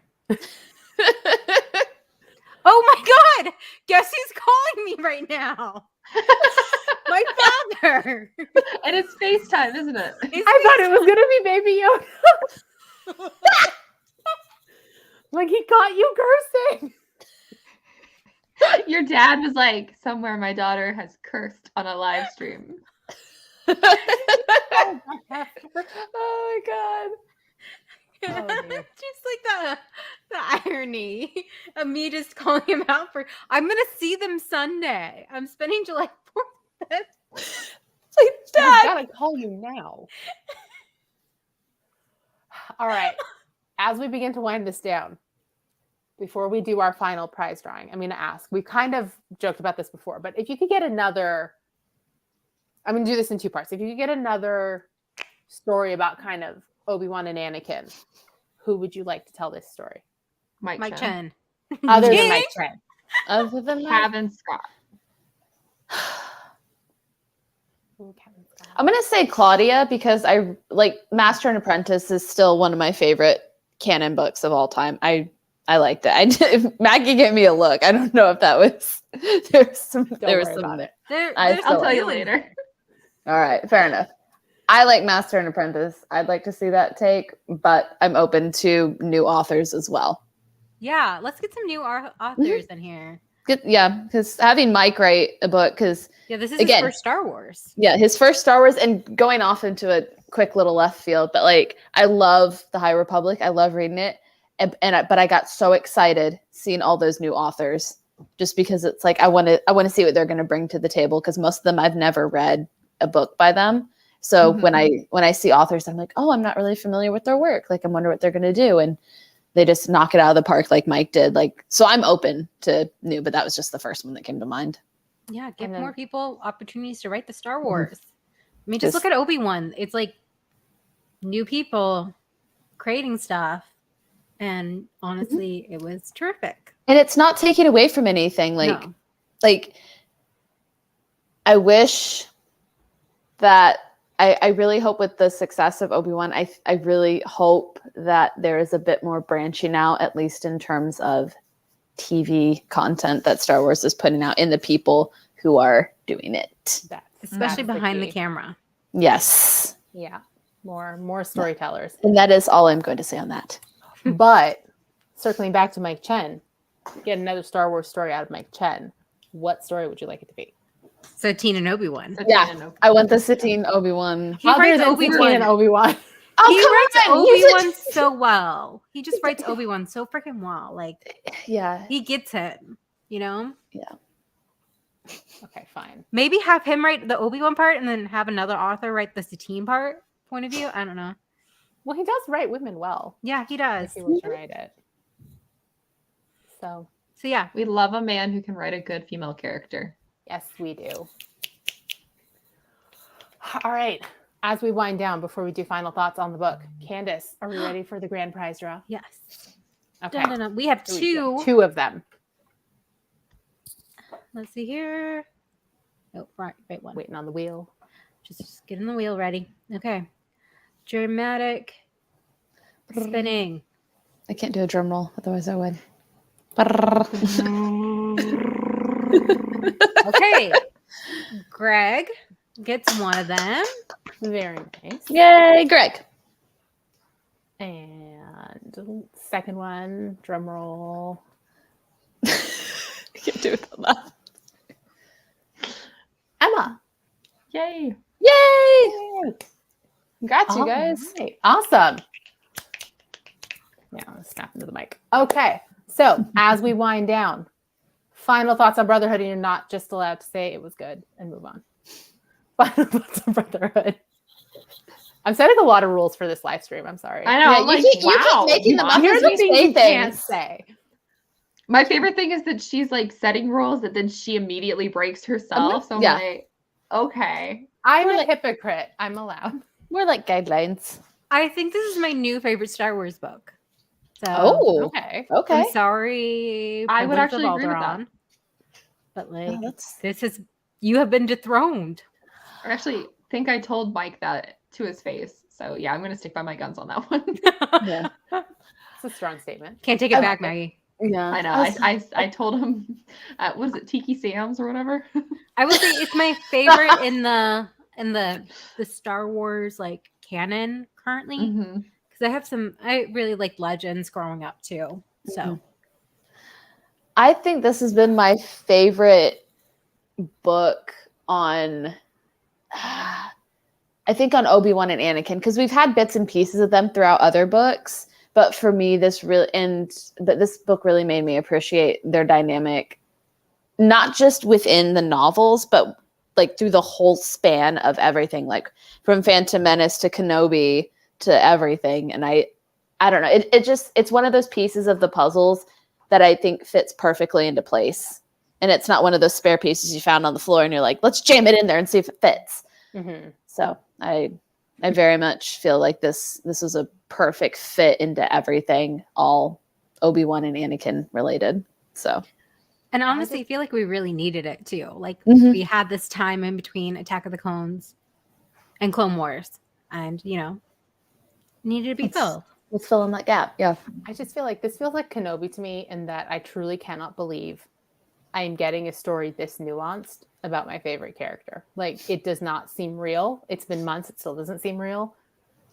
Oh my god! Guess who's calling me right now? My father. And it's FaceTime, isn't it? I thought it was gonna be Baby Yoda. Like, he caught you cursing. Your dad was like, somewhere my daughter has cursed on a live stream. Oh, my Oh Oh, dear. Just like the irony of me just calling him out for. I'm gonna see them Sunday. I'm spending July 4th. my god. It's like, I've Dad. got to call you now. All right. As we begin to wind this down, before we do our final prize drawing, I'm going to ask, we kind of joked about this before, but if you could get another, I'm going to do this in two parts. If you could get another story about kind of Obi-Wan and Anakin, who would you like to tell this story? Mike Chen. Other than Mike Chen. Other than that, Kevin Scott. Ooh, Kevin Scott. I'm gonna say Claudia because I like Master and Apprentice is still one of my favorite canon books of all time. I liked it. Maggie gave me a look. I don't know if that was there was some Don't there was worry some about it. I'll tell you later. All right, fair enough. I like Master and Apprentice. I'd like to see that take, but I'm open to new authors as well. Yeah, let's get some new authors in here. Good, yeah, because having Mike write a book, because Yeah, this is Again, his first Star Wars. yeah, his first Star Wars, and going off into a quick little left field, but like I love the High Republic. I love reading it, but I got so excited seeing all those new authors, just because it's like I want to see what they're going to bring to the table, because most of them I've never read a book by them. So when I see authors, I'm like, oh, I'm not really familiar with their work. Like I wonder what they're going to do, and they just knock it out of the park like Mike did. Like, so I'm open to new, but that was just the first one that came to mind. Yeah, give And then- more people opportunities to write the Star Wars. I mean, just look at Obi-Wan. It's like new people creating stuff. And honestly, it was terrific. And it's not taking away from anything. Like, No. like I wish that I really hope with the success of Obi-Wan, I really hope that there is a bit more branching out, at least in terms of TV content that Star Wars is putting out in the people who are doing it. Especially That's behind the key. camera. Yes. Yeah. More storytellers. And that is all I'm going to say on that. But circling back to Mike Chen, get another Star Wars story out of Mike Chen. What story would you like it to be? Satine and Obi-Wan. Yeah. I want the Satine Obi-Wan. He writes Obi-Wan. and Obi-Wan. Oh, He come writes on, use Obi-Wan it. so well. He just writes Obi-Wan so freaking well. Like, Yeah. he gets it, you know? Okay, fine. Maybe have him write the Obi-Wan part and then have another author write the Satine part point of view. I don't know. Well, he does write women well. Yeah, he does. If he was to write it. So, Yeah. We love a man who can write a good female character. yes, we do. All right. As we wind down, before we do final thoughts on the book, Candace, are we ready for the grand prize draw? Yes. Okay. Dun, dun, dun. We have Here we go. two. Two of them. Let's see here. Oh, right one. Waiting on the wheel. Just getting the wheel ready. Okay. Dramatic spinning. I can't do a drum roll, otherwise I would. Okay. Greg gets one of them. Very nice. Yay, Greg. And second one, drum roll. I can't do it on that. Emma. Yay. Yay! Congrats, you All guys. right. Awesome. Now let's snap into the mic. Okay. So as we wind down, final thoughts on Brotherhood, and you're not just allowed to say it was good and move on. Final thoughts on Brotherhood. I'm setting a lot of rules for this live stream. I'm sorry. I know. Yeah, I'm you like, keep wow. making them up Here's as the we things say you can't things. say. My favorite thing is that she's like setting rules that then she immediately breaks herself. So I'm Yeah. like, okay. I'm We're a like- hypocrite. I'm allowed. More like guidelines. I think this is my new favorite Star Wars book. So Oh, Okay. okay. I'm sorry. I would Princess of actually agree with that. Alderaan, But like Oh, that's this is you have been dethroned. I actually think I told Mike that to his face. So yeah, I'm gonna stick by my guns on that one. yeah. It's a strong statement. Can't take it I back, like Maggie. Yeah. I know. I told him what is it, Tiki Sam's or whatever? I will say it's my favorite in the Star Wars like canon currently. Mhm. Because I really like Legends growing up too. So I think this has been my favorite book on I think on Obi-Wan and Anakin, because we've had bits and pieces of them throughout other books, but for me this book really made me appreciate their dynamic, not just within the novels, but like through the whole span of everything, like from Phantom Menace to Kenobi to everything. And I don't know, it's one of those pieces of the puzzles that I think fits perfectly into place. And it's not one of those spare pieces you found on the floor and you're like, let's jam it in there and see if it fits. Mm-hmm. So I very much feel like this was a perfect fit into everything, all Obi-Wan and Anakin related. So, and honestly, I feel like we really needed it too. Like we had this time in between Attack of the Clones and Clone Wars, and needed to be filled. Let's fill in that gap. Yeah. I just feel like this feels like Kenobi to me, in that I truly cannot believe I'm getting a story this nuanced about my favorite character. Like, it does not seem real. It's been months. It still doesn't seem real.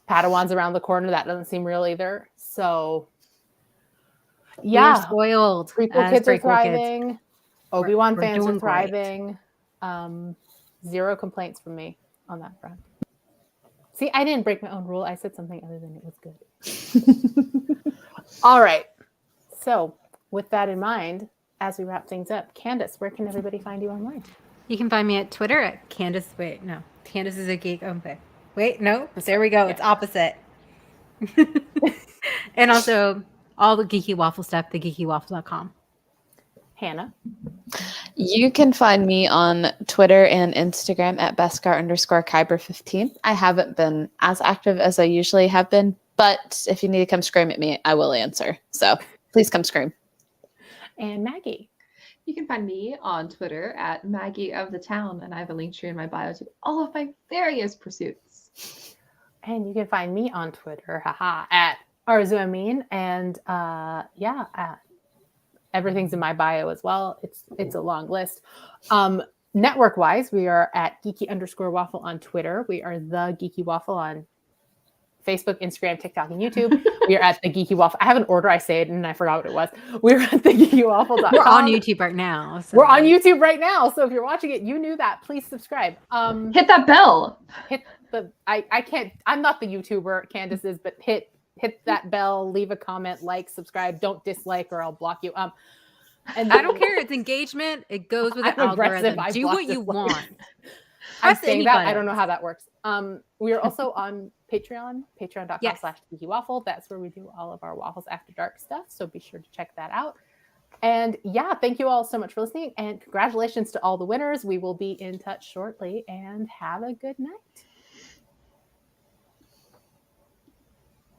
Padawan's around the corner. That doesn't seem real either. So, yeah. We're spoiled. Prequel kids are thriving. Obi-Wan fans are thriving. 0 complaints from me on that front. See, I didn't break my own rule. I said something other than it was good. All right. So, with that in mind, as we wrap things up, Candace, where can everybody find you online? You can find me at Twitter at Candace. Wait, no. Candace is a geek. Okay. Wait, no. There we go. Yeah. It's opposite. And also all the Geeky Waffle stuff, thegeekywaffle.com. Hannah? You can find me on Twitter and Instagram at Beskar_Kyber15. I haven't been as active as I usually have been, but if you need to come scream at me, I will answer. So please come scream. And Maggie? You can find me on Twitter at Maggie of the Town, and I have a link tree in my bio to all of my various pursuits. And you can find me on Twitter, at Arzu Amin, and everything's in my bio as well. It's a long list. Network-wise, we are at Geeky_Waffle on Twitter. We are the Geeky Waffle on Facebook, Instagram, TikTok, and YouTube. We are at the Geeky Waffle. I have an order. I say it and I forgot what it was. We're at thegeekywaffle.com. We're on YouTube right now. So. We're on YouTube right now. So if you're watching it, you knew that. Please subscribe. Hit that bell. I can't. I'm not the YouTuber. Candace is, but hit that bell. Leave a comment. Like, subscribe. Don't dislike, or I'll block you. And I don't care. It's engagement. It goes with the algorithm. Do what you want. I'm saying that. I don't know how that works. We are also on patreon.com/geekywaffle. That's where we do all of our Waffles After Dark stuff. So be sure to check that out. And yeah, thank you all so much for listening. And congratulations to all the winners. We will be in touch shortly, and have a good night.